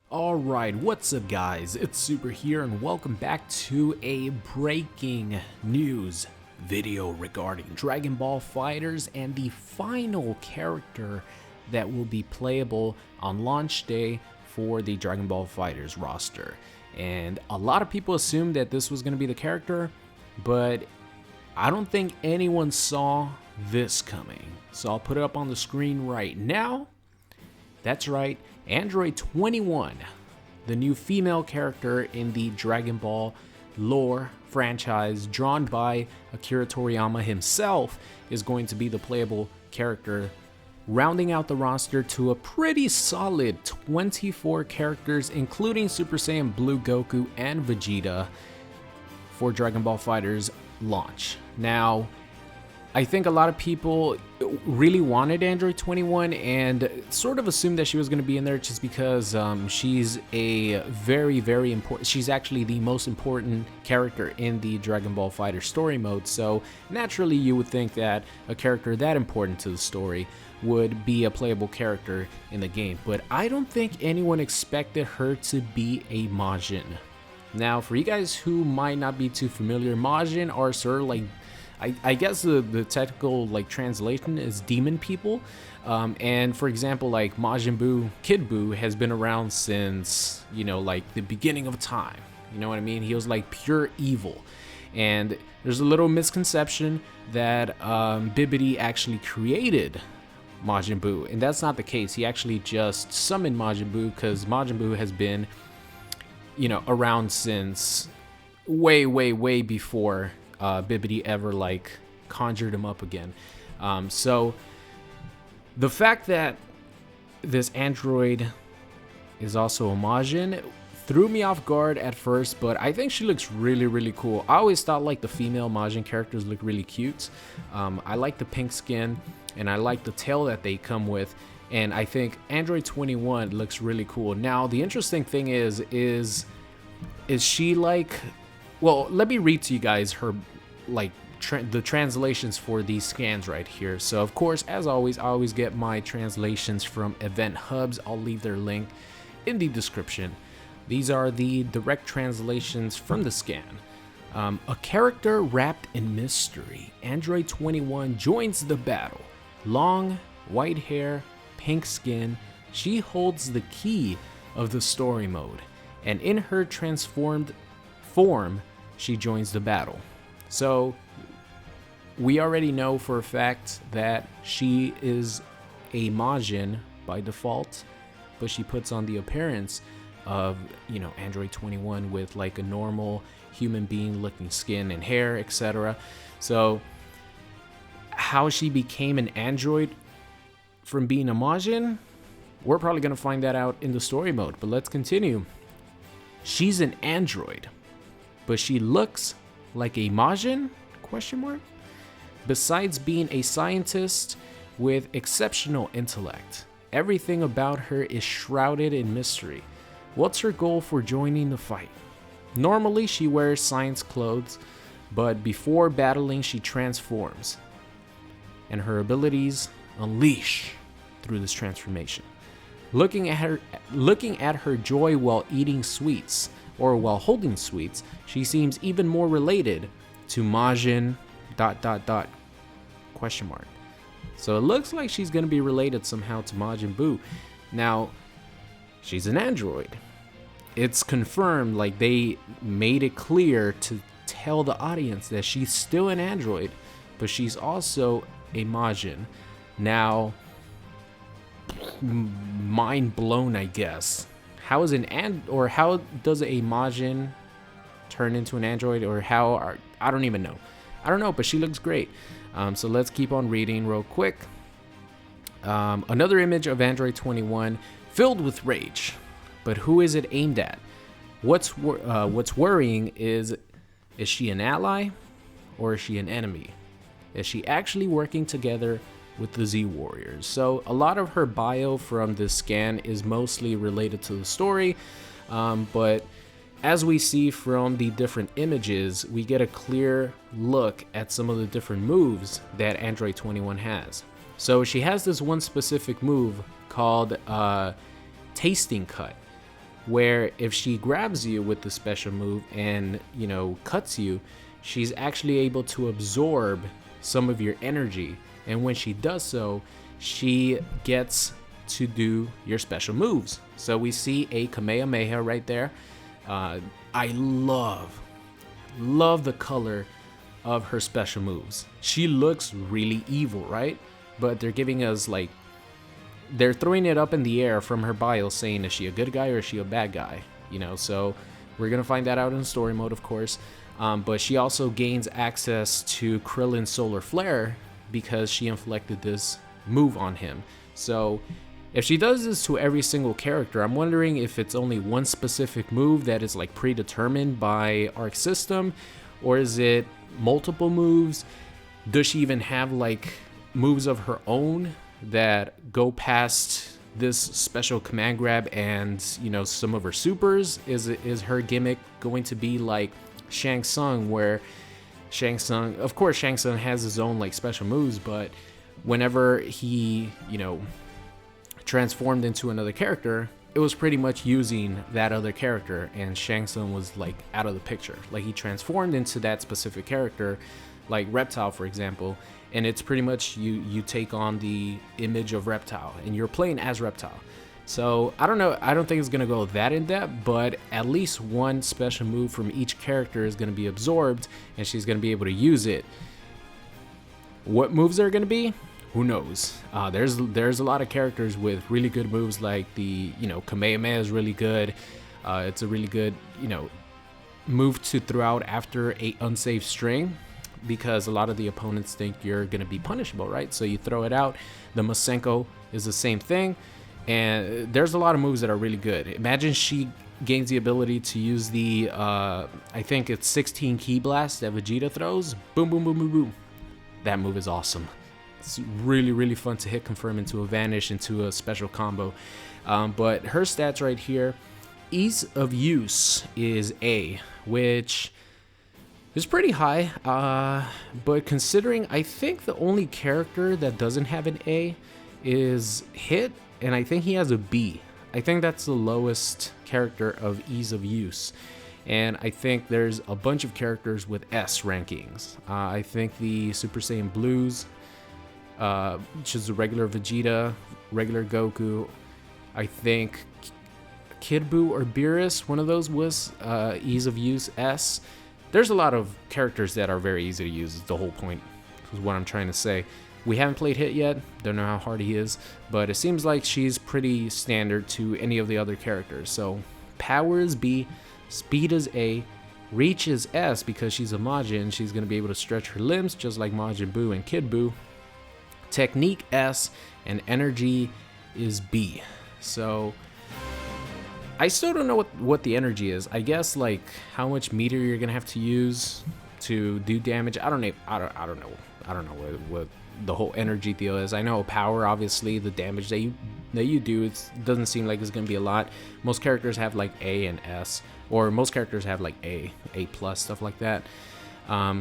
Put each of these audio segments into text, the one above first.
Alright, what's up guys? It's Super here and welcome back to a breaking news video regarding Dragon Ball FighterZ and the final character that will be playable on launch day for the Dragon Ball FighterZ roster. And a lot of people assumed that this was going to be the character, but I don't think anyone saw this coming. So I'll put it up on the screen right now. That's right, Android 21, the new female character in the Dragon Ball lore franchise drawn by Akira Toriyama himself, is going to be the playable character, rounding out the roster to a pretty solid 24 characters, including Super Saiyan Blue Goku and Vegeta for Dragon Ball FighterZ launch. Now, I think a lot of people really wanted Android 21 and sort of assumed that she was going to be in there just because she's a very important, she's actually the most important character in the Dragon Ball Fighter story mode. So naturally you would think that a character that important to the story would be a playable character in the game. But I don't think anyone expected her to be a Majin. Now, for you guys who might not be too familiar, Majin are sort of like, I guess the technical translation is demon people, and for example, like Majin Buu, Kid Buu has been around since, you know, like the beginning of time. You know what I mean? He was like pure evil, and there's a little misconception that Bibbidi actually created Majin Buu, and that's not the case. He actually just summoned Majin Buu because Majin Buu has been, you know, around since way before Bibbidi ever conjured him up again. So the fact that this android is also a Majin threw me off guard at first, but I think she looks really cool. I always thought like the female Majin characters look really cute. I like the pink skin and I like the tail that they come with, and I think Android 21 looks really cool. Now the interesting thing is she like, well, let me read to you guys her the translations for these scans right here. So of course, as always, I always get my translations from Event Hubs. I'll leave their link in the description. These are the direct translations from the scan. A character wrapped in mystery, Android 21 joins the battle. Long white hair, pink skin, she holds the key of the story mode, and in her transformed form she joins the battle. So we already know for a fact that she is a Majin by default, but she puts on the appearance of, you know, Android 21 with like a normal human being looking skin and hair, etc. So how she became an android from being a Majin, we're probably going to find that out in the story mode, but let's continue. She's an android, but she looks like a Majin? Question mark. Besides being a scientist with exceptional intellect, everything about her is shrouded in mystery. What's her goal for joining the fight? Normally she wears science clothes, but before battling she transforms, and her abilities unleash through this transformation. Looking at her joy while eating sweets, or while holding sweets, she seems even more related to Majin ... question mark. So it looks like she's going to be related somehow to Majin Buu. Now, she's an android. It's confirmed, like they made it clear to tell the audience that she's still an android, but she's also a Majin. Now, mind blown, I guess. How is how does a Majin turn into an android, or I don't even know. I don't know, but she looks great. So let's keep on reading real quick. Another image of Android 21 filled with rage, but who is it aimed at? What's worrying is she an ally or is she an enemy? Is she actually working together with the Z Warriors? So a lot of her bio from this scan is mostly related to the story, but as we see from the different images, we get a clear look at some of the different moves that Android 21 has. So she has this one specific move called Tasting Cut, where if she grabs you with the special move and, you know, cuts you, she's actually able to absorb some of your energy. And when she does so, she gets to do your special moves. So we see a Kamehameha right there. I love the color of her special moves. She looks really evil, right? But they're giving us like, they're throwing it up in the air from her bio saying, is she a good guy or is she a bad guy? You know, so we're gonna find that out in story mode, of course. But she also gains access to Krillin's solar flare because she inflicted this move on him. So if she does this to every single character, I'm wondering if it's only one specific move that is like predetermined by Arc System, or is it multiple moves? Does she even have like moves of her own that go past this special command grab and, you know, some of her supers? Is her gimmick going to be like Shang Tsung, where Shang Tsung, of course Shang Tsung has his own like special moves, but whenever he, you know, transformed into another character, it was pretty much using that other character, and Shang Tsung was like out of the picture. Like he transformed into that specific character, like Reptile for example, and it's pretty much you take on the image of Reptile and you're playing as Reptile. So I don't know, I don't think it's gonna go that in depth, but at least one special move from each character is gonna be absorbed and she's gonna be able to use it. What moves are gonna be? Who knows? There's a lot of characters with really good moves, like the, you know, Kamehameha is really good. It's a really good, you know, move to throw out after a unsafe string, because a lot of the opponents think you're gonna be punishable, right? So you throw it out. The Masenko is the same thing, and there's a lot of moves that are really good. Imagine she gains the ability to use the I think it's 16 Ki Blast that Vegeta throws. Boom, boom, boom, boom, boom. That move is awesome. It's really, really fun to hit confirm into a vanish, into a special combo. But her stats right here, ease of use is A, which is pretty high. But considering, I think the only character that doesn't have an A is Hit, and I think he has a B. I think that's the lowest character of ease of use. And I think there's a bunch of characters with S rankings. I think the Super Saiyan Blues, which is the regular Vegeta, regular Goku. I think Kid Buu or Beerus, one of those was ease of use S. There's a lot of characters that are very easy to use, is the whole point, is what I'm trying to say. We haven't played Hit yet, don't know how hard he is, but it seems like she's pretty standard to any of the other characters. So power is B, speed is A, reach is S because she's a Majin, she's going to be able to stretch her limbs just like Majin Buu and Kid Buu. Technique S, and energy is B. So I still don't know what the energy is. I guess like how much meter you're gonna have to use to do damage. I don't know what the whole energy deal is. I know power, obviously the damage that you do, it doesn't seem like it's gonna be a lot. Most characters have like A and S, or most characters have like A plus, stuff like that.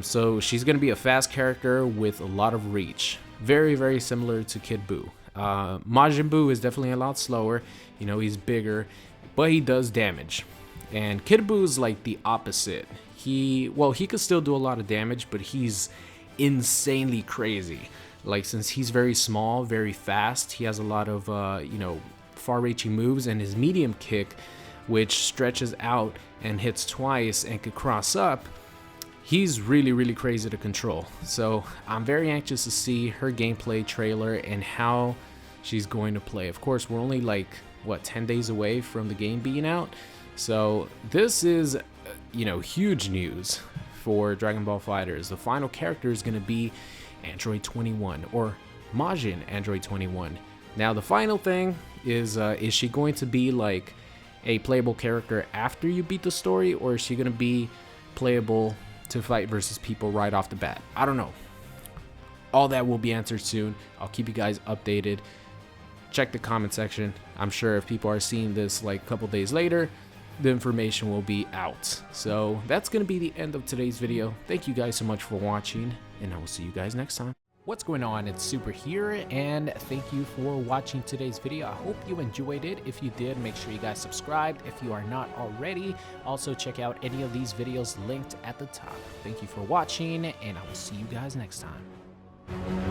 So she's gonna be a fast character with a lot of reach. Very, very similar to Kid Buu. Majin Buu is definitely a lot slower. You know, he's bigger, but he does damage. And Kid Buu is like the opposite. He could still do a lot of damage, but he's insanely crazy. Like, since he's very small, very fast, he has a lot of, you know, far-reaching moves, and his medium kick, which stretches out and hits twice and could cross up, he's really, really crazy to control. So I'm very anxious to see her gameplay trailer and how she's going to play. Of course, we're only like, what, 10 days away from the game being out. So this is, you know, huge news for Dragon Ball FighterZ. The final character is going to be Android 21, or Majin Android 21. Now the final thing is she going to be like a playable character after you beat the story, or is she going to be playable to fight versus people right off the bat? I don't know. All that will be answered soon. I'll keep you guys updated. Check the comment section. I'm sure if people are seeing this like a couple days later, the information will be out. So that's going to be the end of today's video. Thank you guys so much for watching, and I will see you guys next time. What's going on? It's Super here, and thank you for watching today's video. I hope you enjoyed it. If you did, make sure you guys subscribed if you are not already. Also, check out any of these videos linked at the top. Thank you for watching, and I will see you guys next time.